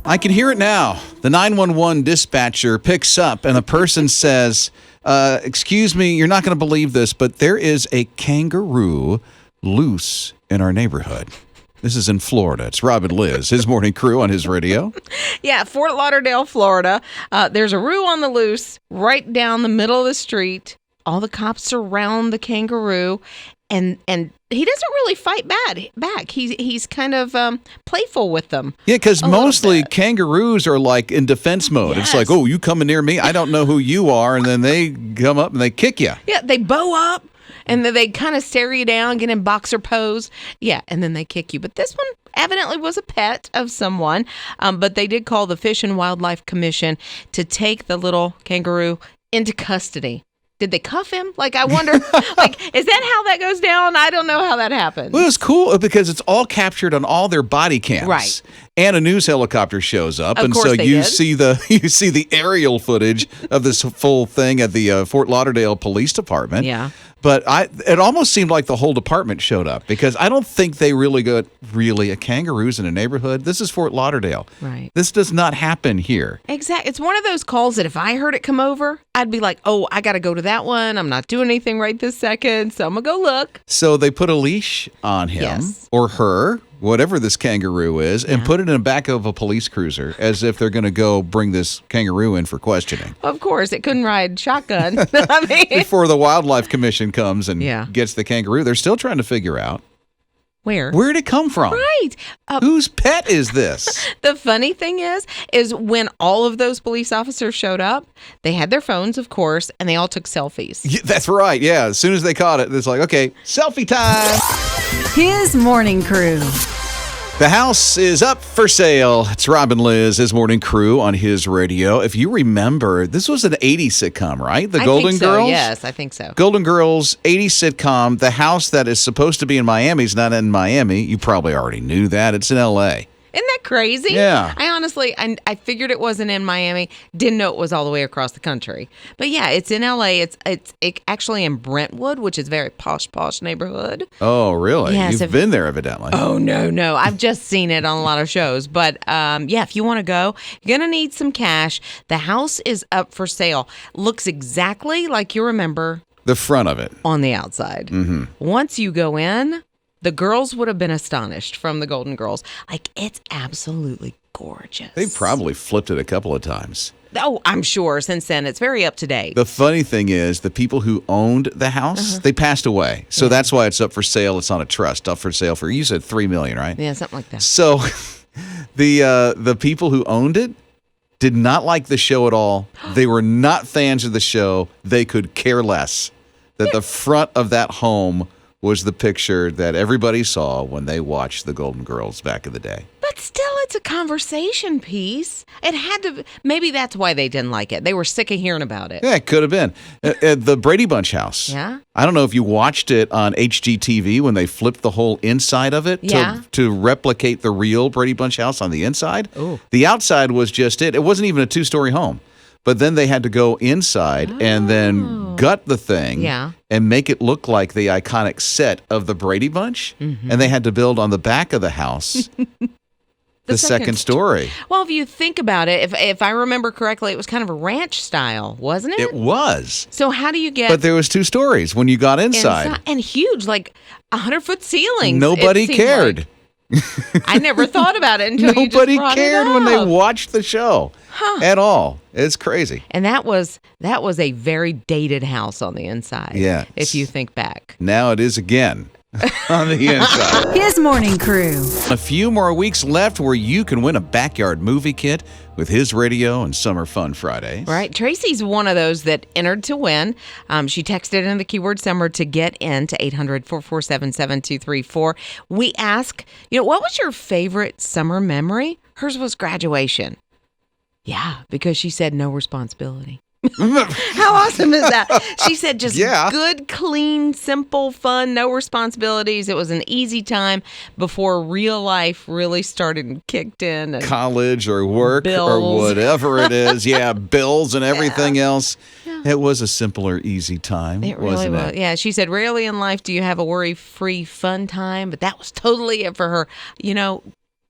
I can hear it now. The 911 dispatcher picks up and the person says, excuse me, you're not going to believe this, but there is a kangaroo loose in our neighborhood. This is in Florida. It's Rob Lizz, his morning crew on his radio. Yeah, Fort Lauderdale, Florida. There's a roo on the loose right down the middle of the street. All the cops surround the kangaroo, and he doesn't really fight back. He's kind of playful with them. Yeah, because mostly kangaroos are like in defense mode. Yes. It's like, oh, you coming near me? I don't know who you are. And then they come up and they kick you. Yeah, they bow up. And then they kind of stare you down, get in boxer pose. Yeah, and then they kick you. But this one evidently was a pet of someone. But they did call the Fish and Wildlife Commission to take the little kangaroo into custody. Did they cuff him? Like, I wonder, is that how that goes down? I don't know how that happens. Well, it was cool because it's all captured on all their body cams. Right. And a news helicopter shows up. Of course so they you did. see the aerial footage of this full thing at the Fort Lauderdale Police Department. Yeah. But it almost seemed like the whole department showed up because I don't think they really got a kangaroos in a neighborhood. This is Fort Lauderdale. Right. This does not happen here. Exactly. It's one of those calls that if I heard it come over, I'd be like, oh, I got to go to that one. I'm not doing anything right this second, so I'm going to go look. So they put a leash on him or her, whatever this kangaroo is, and put it in the back of a police cruiser as if they're going to go bring this kangaroo in for questioning. Of course, it couldn't ride shotgun. I mean, Before the Wildlife Commission comes and Yeah. gets the kangaroo, they're still trying to figure out where'd it come from? Right. Whose pet is this? The funny thing is when all of those police officers showed up, they had their phones, of course, and they all took selfies. Yeah, that's right. Yeah. As soon as they caught it, it's like, okay, selfie time. His morning crew. The house is up for sale. It's Rob and Liz, his morning crew on his radio. If you remember, this was an 80s sitcom, right? The Golden I think so. Girls? Yes, I think so. Golden Girls, 80s sitcom. The house that is supposed to be in Miami is not in Miami. You probably already knew that. It's in L.A. Isn't that crazy? Yeah. I honestly, I figured it wasn't in Miami. Didn't know it was all the way across the country. But yeah, it's in L.A. It's actually in Brentwood, which is a very posh neighborhood. Oh, really? Yes, You've been there, evidently. Oh, no. I've just seen it on a lot of shows. But yeah, if you want to go, you're going to need some cash. The house is up for sale. Looks exactly like you remember The front of it. on the outside. Mm-hmm. Once you go in, the girls would have been astonished from the Golden Girls. Like, it's absolutely gorgeous. They probably flipped it a couple of times. Oh, I'm sure. Since then, it's very up to date. The funny thing is, the people who owned the house, they passed away. So that's why it's up for sale. It's on a trust, up for sale for, you said $3 million, right? Yeah, something like that. So the people who owned it did not like the show at all. They were not fans of the show. They could care less that the front of that home was the picture that everybody saw when they watched the Golden Girls back in the day. But still, it's a conversation piece. It had to. Maybe that's why they didn't like it. They were sick of hearing about it. Yeah, it could have been. The Brady Bunch house. Yeah. I don't know if you watched it on HGTV when they flipped the whole inside of it to replicate the real Brady Bunch house on the inside. Ooh. The outside was just it. It wasn't even a 2-story home. But then they had to go inside and then gut the thing and make it look like the iconic set of the Brady Bunch. Mm-hmm. And they had to build on the back of the house the second story. Well, if you think about it, if I remember correctly, it was kind of a ranch style, wasn't it? It was. So how do you get... But there was 2 stories when you got inside. And huge, like 100-foot ceilings. Nobody cared. Like. I never thought about it until you just Nobody brought cared it up. when they watched the show at all. It's crazy. And that was a very dated house on the inside. Yeah. If you think back. Now it is again on the inside. His morning crew. A few more weeks left where you can win a backyard movie kit with His Radio and Summer Fun Fridays. Right. Tracy's one of those that entered to win. She texted in the keyword summer to get in to 800-447-7234. We ask, what was your favorite summer memory? Hers was graduation. Yeah, because she said no responsibility. How awesome is that? She said just good, clean, simple, fun, no responsibilities. It was an easy time before real life really started and kicked in. And college or work bills. Or whatever it is. Yeah, bills and everything else. Yeah. It was a simpler, easy time, it really wasn't was. it? Yeah, she said, rarely in life do you have a worry-free, fun time. But that was totally it for her.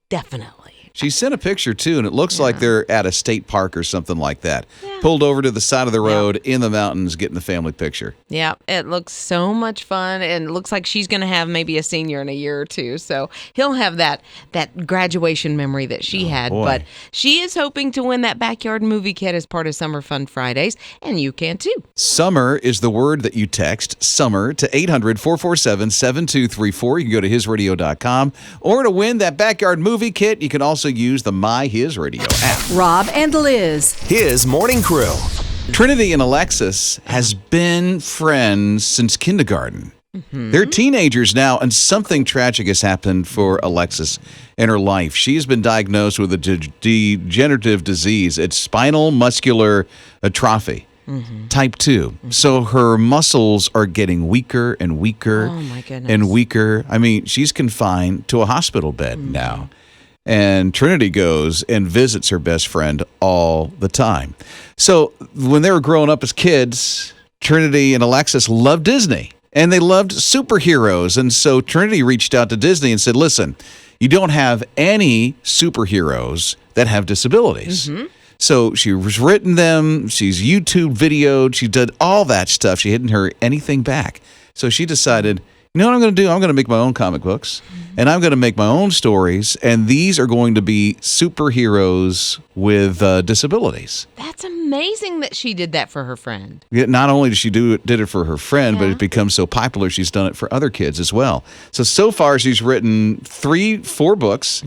Definitely. She sent a picture, too, and it looks like they're at a state park or something like that. Yeah. Pulled over to the side of the road in the mountains, getting the family picture. Yeah, it looks so much fun, and it looks like she's going to have maybe a senior in a year or two. So he'll have that graduation memory that she had. Boy. But she is hoping to win that backyard movie kit as part of Summer Fun Fridays, and you can too. Summer is the word that you text, summer, to 800-447-7234. You can go to hisradio.com. Or to win that backyard movie kit, you can also use the My His Radio app. Rob and Liz. His Morning Crew. Trinity and Alexis has been friends since kindergarten. They're teenagers now, and something tragic has happened for Alexis in her life. She has been diagnosed with a degenerative disease. It's spinal muscular atrophy, type 2. So her muscles are getting weaker and weaker and weaker. I mean, she's confined to a hospital bed now. And Trinity goes and visits her best friend all the time. So when they were growing up as kids, Trinity and Alexis loved Disney. And they loved superheroes. And so Trinity reached out to Disney and said, listen, you don't have any superheroes that have disabilities. So she's written them. She's YouTube videoed. She did all that stuff. She hadn't heard anything back. So she decided, you know what I'm going to do? I'm going to make my own comic books. And I'm going to make my own stories. And these are going to be superheroes with disabilities. That's amazing that she did that for her friend. Not only did she did it for her friend, but it becomes so popular, she's done it for other kids as well. So far, she's written 4 books.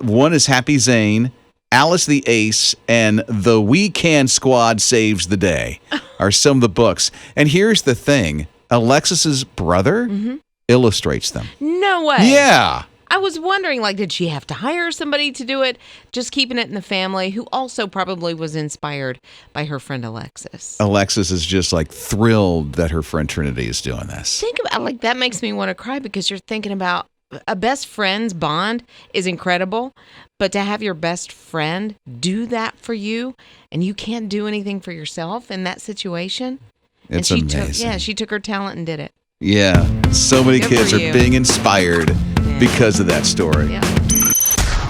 One is Happy Zane, Alice the Ace, and The We Can Squad Saves the Day are some of the books. And here's the thing. Alexis's brother illustrates them. No way. Yeah. I was wondering, did she have to hire somebody to do it? Just keeping it in the family, who also probably was inspired by her friend Alexis. Alexis is just thrilled that her friend Trinity is doing this. Think about, that makes me want to cry because you're thinking about a best friend's bond is incredible, but to have your best friend do that for you and you can't do anything for yourself in that situation. It's amazing. She took her talent and did it. Yeah. So many Good kids for are you. being inspired because of that story. Yeah.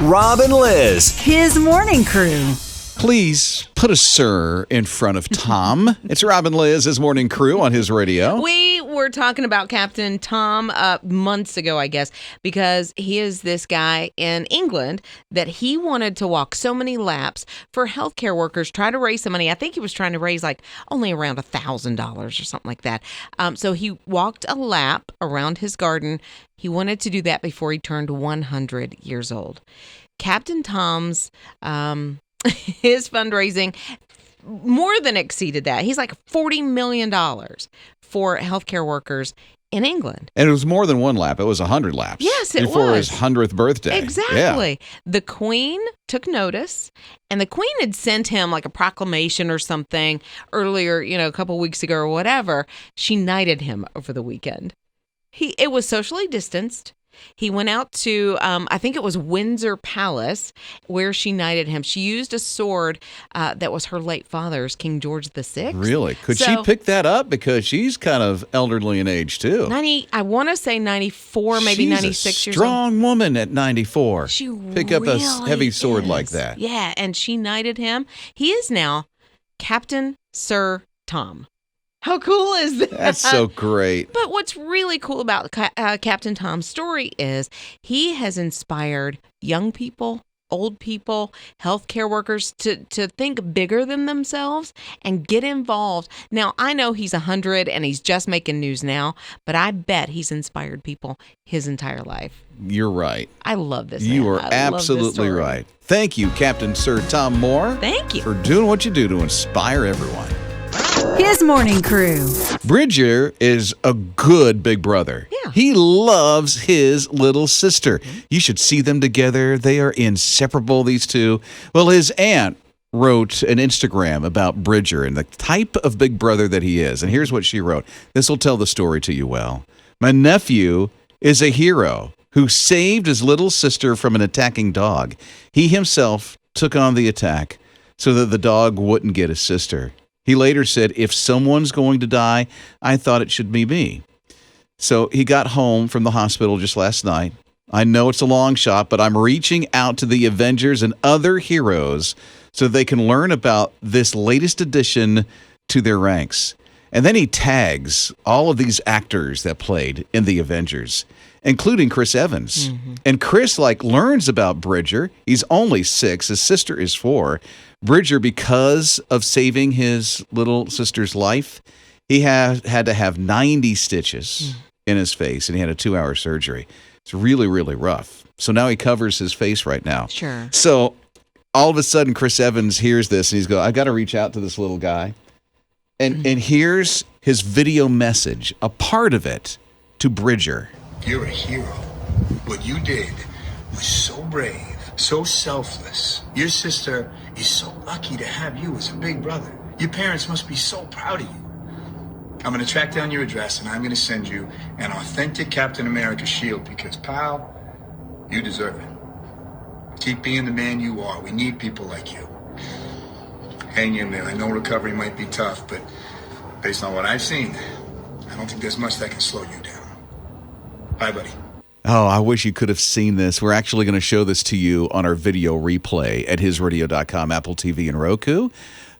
Rob and Liz. His Morning Crew. Please put a sir in front of Tom. It's Rob and Liz, His Morning Crew on His Radio. We were talking about Captain Tom months ago, I guess, because he is this guy in England that he wanted to walk so many laps for healthcare workers, try to raise some money. I think he was trying to raise only around $1,000 or something like that. So he walked a lap around his garden. He wanted to do that before he turned 100 years old. Captain Tom's his fundraising more than exceeded that. He's $40 million for healthcare workers in England. And it was more than one lap. It was 100 laps. Yes, it before was. his 100th birthday. Exactly. Yeah. The Queen took notice, and the Queen had sent him a proclamation or something earlier, a couple weeks ago or whatever. She knighted him over the weekend. It was socially distanced. He went out to, I think it was Windsor Palace, where she knighted him. She used a sword that was her late father's, King George VI. Really? Could she pick that up? Because she's kind of elderly in age, too. I want to say 94, maybe she's 96 years old. strong woman at 94. She pick up a really heavy sword is. like that. Yeah, and she knighted him. He is now Captain Sir Tom. How cool is that? That's so great. But what's really cool about Captain Tom's story is he has inspired young people, old people, healthcare workers to think bigger than themselves and get involved. Now, I know he's 100 and he's just making news now, but I bet he's inspired people his entire life. You're right. I love this. You man. are I love this absolutely story. right. Thank you, Captain Sir Tom Moore. Thank you. For doing what you do to inspire everyone. His Morning Crew. Bridger is a good big brother. Yeah. He loves his little sister. You should see them together. They are inseparable, these two. Well, his aunt wrote an Instagram about Bridger and the type of big brother that he is. And here's what she wrote. This will tell the story to you well. My nephew is a hero who saved his little sister from an attacking dog. He himself took on the attack so that the dog wouldn't get his sister. He later said, if someone's going to die, I thought it should be me. So he got home from the hospital just last night, I know it's a long shot, but I'm reaching out to the Avengers and other heroes so they can learn about this latest addition to their ranks. And then he tags all of these actors that played in the Avengers, including Chris Evans. And Chris learns about Bridger. He's only 6. His sister is 4. Bridger, because of saving his little sister's life, he had to have 90 stitches in his face, and he had a 2-hour surgery. It's really, really rough. So now he covers his face right now. Sure. So all of a sudden, Chris Evans hears this, and he's going, I've got to reach out to this little guy. And here's his video message, a part of it, to Bridger. You're a hero. What you did was so brave, so selfless. Your sister is so lucky to have you as a big brother. Your parents must be so proud of you. I'm going to track down your address, and I'm going to send you an authentic Captain America shield because, pal, you deserve it. Keep being the man you are. We need people like you. Hang in there. I know recovery might be tough, but based on what I've seen, I don't think there's much that can slow you down. Bye, buddy. Oh, I wish you could have seen this. We're actually going to show this to you on our video replay at hisradio.com, Apple TV, and Roku.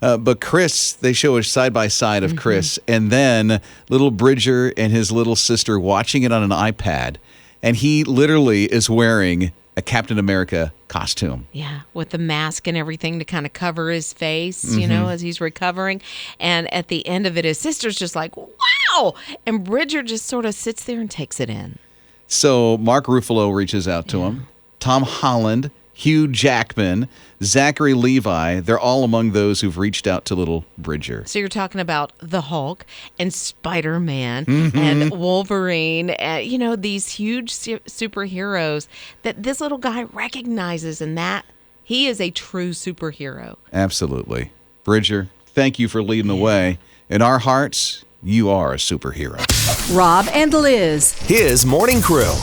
But Chris, they show a side-by-side of Chris, and then little Bridger and his little sister watching it on an iPad, and he literally is wearing a Captain America costume. Yeah, with the mask and everything to kind of cover his face, as he's recovering. And at the end of it, his sister's just like, wow! And Bridger just sort of sits there and takes it in. So Mark Ruffalo reaches out to him. Tom Holland, Hugh Jackman, Zachary Levi, they're all among those who've reached out to little Bridger. So you're talking about the Hulk and Spider-Man and Wolverine, these huge superheroes that this little guy recognizes, and that he is a true superhero. Absolutely. Bridger, thank you for leading the way. In our hearts, you are a superhero. Rob and Liz. His Morning Crew.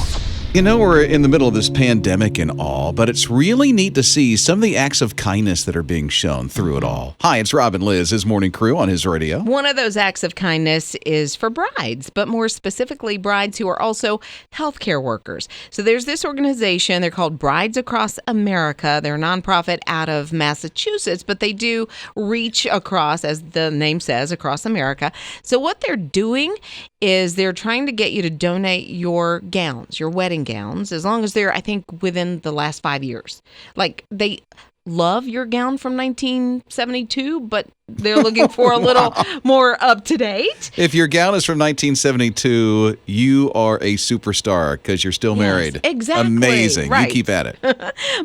You know, we're in the middle of this pandemic and all, but it's really neat to see some of the acts of kindness that are being shown through it all. Hi, it's Rob and Liz, His Morning Crew on His Radio. One of those acts of kindness is for brides, but more specifically, brides who are also healthcare workers. So there's this organization, they're called Brides Across America. They're a nonprofit out of Massachusetts, but they do reach across, as the name says, across America. So what they're doing is they're trying to get you to donate your gowns, your wedding gowns, as long as they're, I think, within the last 5 years. Like, they love your gown from 1972, but they're looking for a little more up to date. If your gown is from 1972, you are a superstar because you're still married. Exactly. Amazing. Right. You keep at it.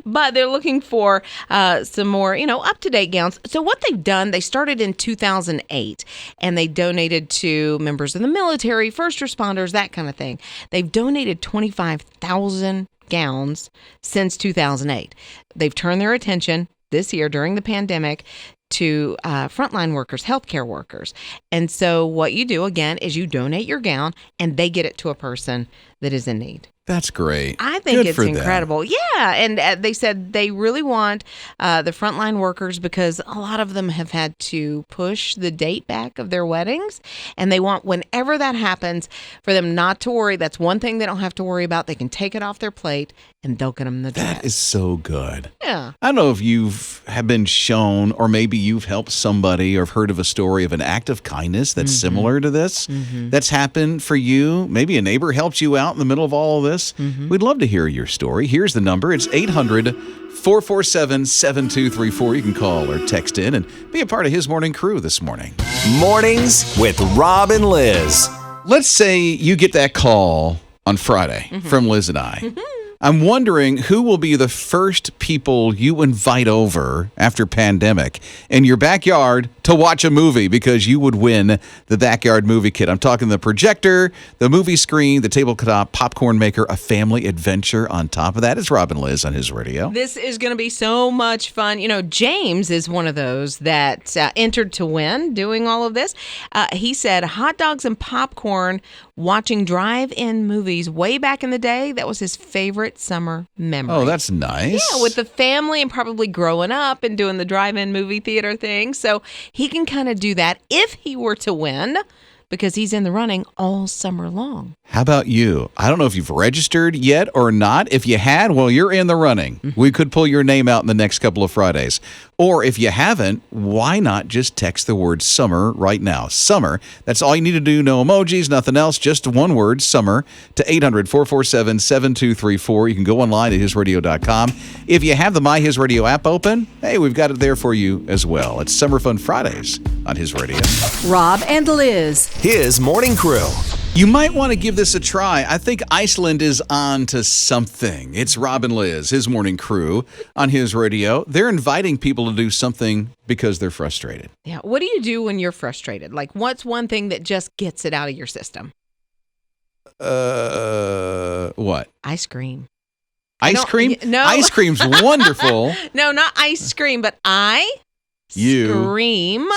But they're looking for some more, up-to-date gowns. So what they've done, they started in 2008, and they donated to members of the military, first responders, that kind of thing. They've donated 25,000 gowns since 2008. They've turned their attention this year during the pandemic to frontline workers, healthcare workers. And so what you do, again, is you donate your gown and they get it to a person that is in need. That's great. I think Good it's for them. incredible. Yeah. And they said they really want the frontline workers because a lot of them have had to push the date back of their weddings. And they want, whenever that happens, for them not to worry. That's one thing they don't have to worry about. They can take it off their plate and they'll get them the dress. That is so good. Yeah. I don't know if have been shown, or maybe you've helped somebody or have heard of a story of an act of kindness that's similar to this, that's happened for you. Maybe a neighbor helped you out in the middle of all of this. We'd love to hear your story. Here's the number. It's 800-447-7234. You can call or text in and be a part of His Morning Crew this morning. Mornings with Rob and Liz. Let's say you get that call on Friday from Liz and I. I'm wondering who will be the first people you invite over after pandemic in your backyard to watch a movie, because you would win the backyard movie kit. I'm talking the projector, the movie screen, the tabletop popcorn maker, a family adventure on top of that. It's Rob and Liz on His Radio. This is going to be so much fun. James is one of those that entered to win doing all of this. He said hot dogs and popcorn watching drive-in movies way back in the day. That was his favorite summer memory. Oh, that's nice. Yeah, with the family and probably growing up and doing the drive-in movie theater thing. So he can kind of do that if he were to win because he's in the running all summer long. How about you? I don't know if you've registered yet or not. If you had, well, you're in the running. We could pull your name out in the next couple of Fridays. Or if you haven't, why not just text the word summer right now? Summer. That's all you need to do. No emojis, nothing else. Just one word, summer, to 800-447-7234. You can go online at hisradio.com. If you have the My His Radio app open, hey, we've got it there for you as well. It's Summer Fun Fridays on His Radio. Rob and Liz. His Morning Crew. You might want to give this a try. I think Iceland is on to something. It's Rob and Liz, His Morning Crew on His Radio. They're inviting people to do something because they're frustrated. Yeah. What do you do when you're frustrated? Like, what's one thing that just gets it out of your system? What? Ice cream. Ice cream? No. Ice cream's wonderful. No, not ice cream, but scream.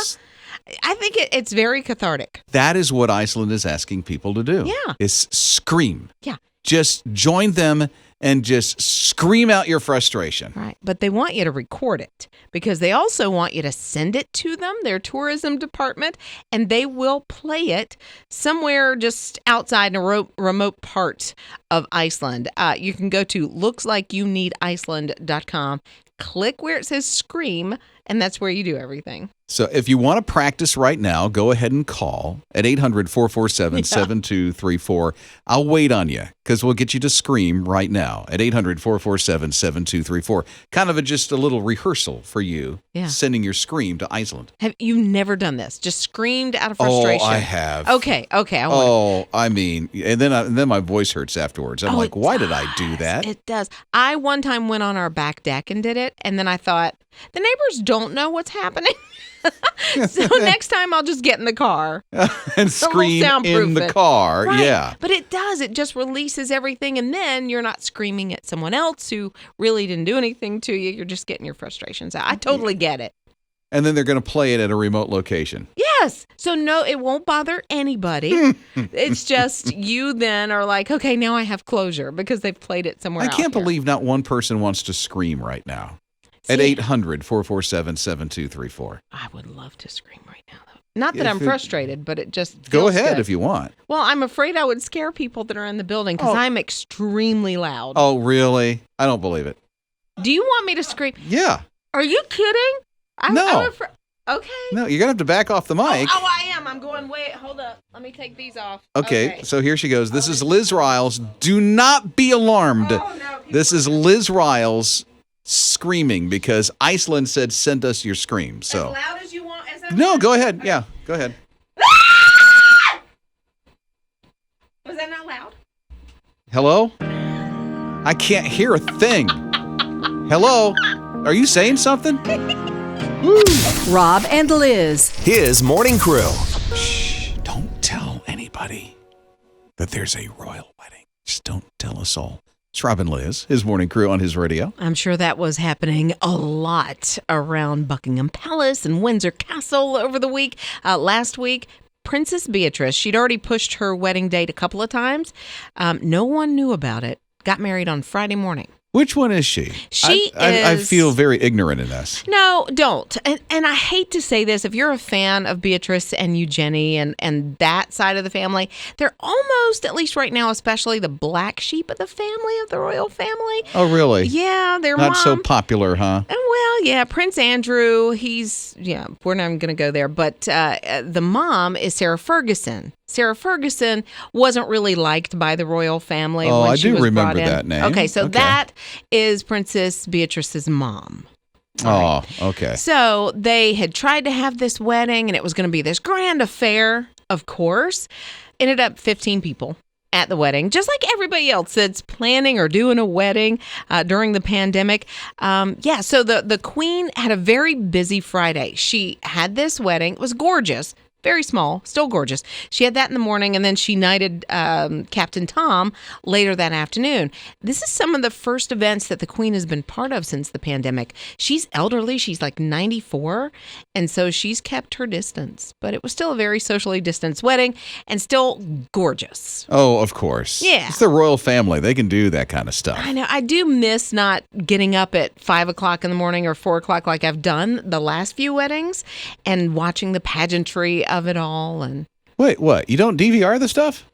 I think it's very cathartic. That is what Iceland is asking people to do. Yeah. Is scream. Yeah. Just join them and just scream out your frustration. Right. But they want you to record it because they also want you to send it to them, their tourism department, and they will play it somewhere just outside in a remote part of Iceland. You can go to lookslikeyounneediceland.com, click where it says scream, and that's where you do everything. So if you want to practice right now, go ahead and call at 800-447-7234. I'll wait on you because we'll get you to scream right now at 800-447-7234. Kind of just a little rehearsal for you sending your scream to Iceland. Have you never done this? Just screamed out of frustration? Oh, I have. Okay. I mean, and then my voice hurts afterwards. I'm like, why did I do that? It does. I one time went on our back deck and did it, and then I thought, the neighbors don't know what's happening. So next time I'll just get in the car and scream in the car. Right. Yeah. But it does. It just releases everything. And then you're not screaming at someone else who really didn't do anything to you. You're just getting your frustrations out. I totally get it. And then they're going to play it at a remote location. Yes. So no, it won't bother anybody. It's just you then are like, okay, now I have closure because they've played it somewhere else. I can't believe not one person wants to scream right now. At 800-447-7234. I would love to scream right now, though. Not that I'm frustrated, but it just Go feels ahead good. if you want. Well, I'm afraid I would scare people that are in the building because I'm extremely loud. Oh, really? I don't believe it. Do you want me to scream? Yeah. Are you kidding? No. Okay. No, you're going to have to back off the mic. Oh, I am. I'm going, wait, hold up. Let me take these off. Okay, so here she goes. This is Liz Riles. Do not be alarmed. Oh, no. This is Liz Riles screaming because Iceland said send us your scream. So As loud as you want. No, go ahead. Yeah, go ahead. Was that not loud? Hello? I can't hear a thing. Hello? Are you saying something? Woo. Rob and Liz. His Morning Crew. Shh, don't tell anybody that there's a royal wedding. Just don't tell us all. It's Rob and Liz, His Morning Crew on His Radio. I'm sure that was happening a lot around Buckingham Palace and Windsor Castle over the week. Last week, Princess Beatrice, she'd already pushed her wedding date a couple of times. No one knew about it. Got married on Friday morning. Which one is she? She I is... feel very ignorant in this. No, don't. And I hate to say this, if you're a fan of Beatrice and Eugenie and that side of the family, they're almost, at least right now, especially the black sheep of the family, of the royal family. Oh, really? Yeah, their Not mom. so popular, huh? Well, yeah, Prince Andrew, we're not even going to go there, but the mom is Sarah Ferguson. Sarah Ferguson wasn't really liked by the royal family Oh, when I she do was remember brought in. that name. Okay, so Okay. that is Princess Beatrice's mom. Oh, okay. So they had tried to have this wedding, and it was going to be this grand affair, of course. Ended up 15 people at the wedding, just like everybody else that's planning or doing a wedding during the pandemic. So the Queen had a very busy Friday. She had this wedding. It was gorgeous. Very small, still gorgeous. She had that in the morning, and then she knighted Captain Tom later that afternoon. This is some of the first events that the Queen has been part of since the pandemic. She's elderly. She's like 94, and so she's kept her distance. But it was still a very socially distanced wedding and still gorgeous. Oh, of course. Yeah. It's the royal family. They can do that kind of stuff. I know. I do miss not getting up at 5 o'clock in the morning or 4 o'clock like I've done the last few weddings and watching the pageantry of it all. And Wait, what? You don't DVR the stuff?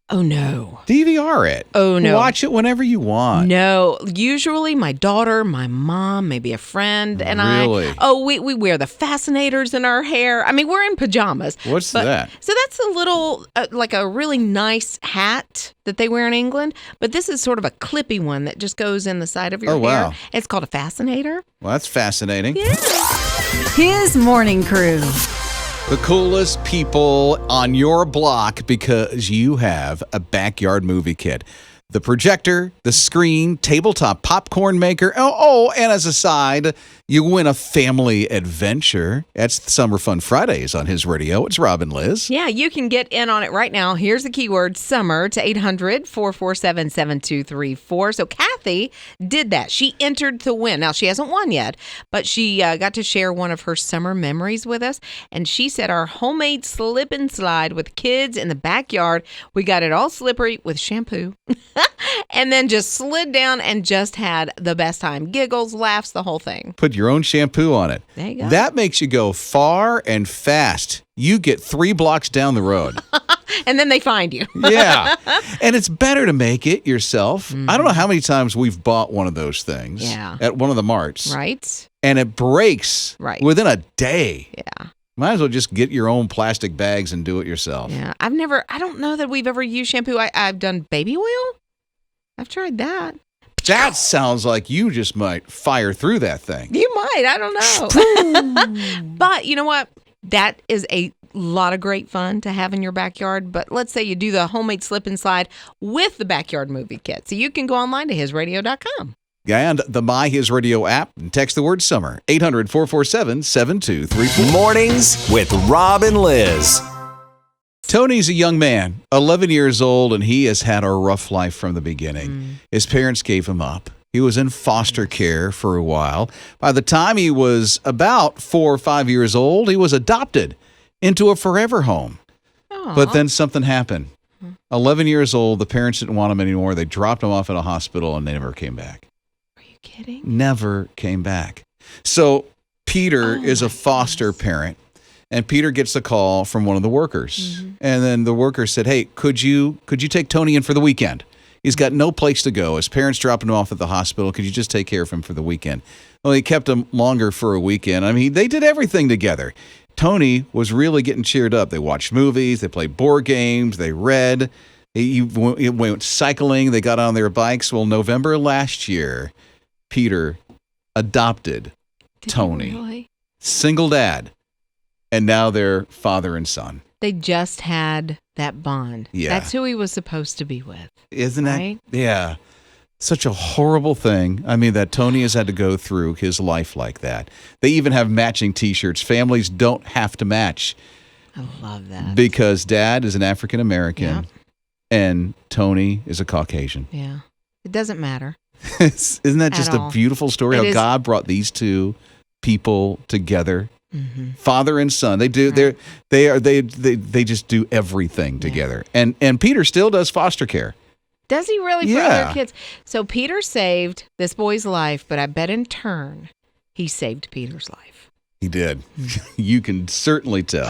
Oh, no. DVR it. Oh, no. Watch it whenever you want. No. Usually my daughter, my mom, maybe a friend, and Really? we wear the fascinators in our hair. I mean, we're in pajamas. What's that? So that's a little, like a really nice hat that they wear in England, but this is sort of a clippy one that just goes in the side of your hair. Wow. It's called a fascinator. Well, that's fascinating. His morning crew. The coolest people on your block because you have a backyard movie kit. The projector, the screen, tabletop popcorn maker. Oh, and as a side, you win a family adventure. That's Summer Fun Fridays on His Radio. It's Rob and Liz. Yeah, you can get in on it right now. Here's the keyword summer to 800-447-7234. So Kathy did that. She entered to win. Now, she hasn't won yet, but she got to share one of her summer memories with us. And she said our homemade slip and slide with kids in the backyard. We got it all slippery with shampoo. And then just slid down and just had the best time. Giggles, laughs, the whole thing. Put your own shampoo on it. There you go. That makes you go far and fast. You get 3 blocks down the road. And then they find you. Yeah. And it's better to make it yourself. I don't know how many times we've bought one of those things at one of the marts. Right? And it breaks within a day. Yeah. Might as well just get your own plastic bags and do it yourself. Yeah. I don't know that we've ever used shampoo. I've done baby oil. I've tried that. That sounds like you just might fire through that thing. You might. I don't know. But you know what? That is a lot of great fun to have in your backyard. But let's say you do the homemade slip and slide with the backyard movie kit. So you can go online to hisradio.com. And the My His Radio app and text the word summer. 800-447-7234. Mornings with Rob and Liz. Tony's a young man, 11 years old, and he has had a rough life from the beginning. His parents gave him up. He was in foster care for a while. By the time he was about 4 or 5 years old, he was adopted into a forever home. Aww. But then something happened. 11 years old, the parents didn't want him anymore. They dropped him off at a hospital, and they never came back. Are you kidding? Never came back. So Peter is a foster parent. And Peter gets a call from one of the workers. And then the worker said, hey, could you take Tony in for the weekend? He's got no place to go. His parents dropping him off at the hospital. Could you just take care of him for the weekend? Well, he kept him longer for a weekend. I mean, they did everything together. Tony was really getting cheered up. They watched movies. They played board games. They read. He went cycling. They got on their bikes. Well, November last year, Peter adopted Tony. Really? Single dad. And now they're father and son. They just had that bond. Yeah. That's who he was supposed to be with. Isn't right? that? Yeah. Such a horrible thing. I mean, that Tony has had to go through his life like that. They even have matching T-shirts. Families don't have to match. I love that. Because dad is an African American and Tony is a Caucasian. Yeah. It doesn't matter. Isn't that just a beautiful story? How God brought these two people together. Father and son. They do. Right. They just do everything together. And Peter still does foster care. Does he really for other kids? So Peter saved this boy's life, but I bet in turn he saved Peter's life. He did. You can certainly tell.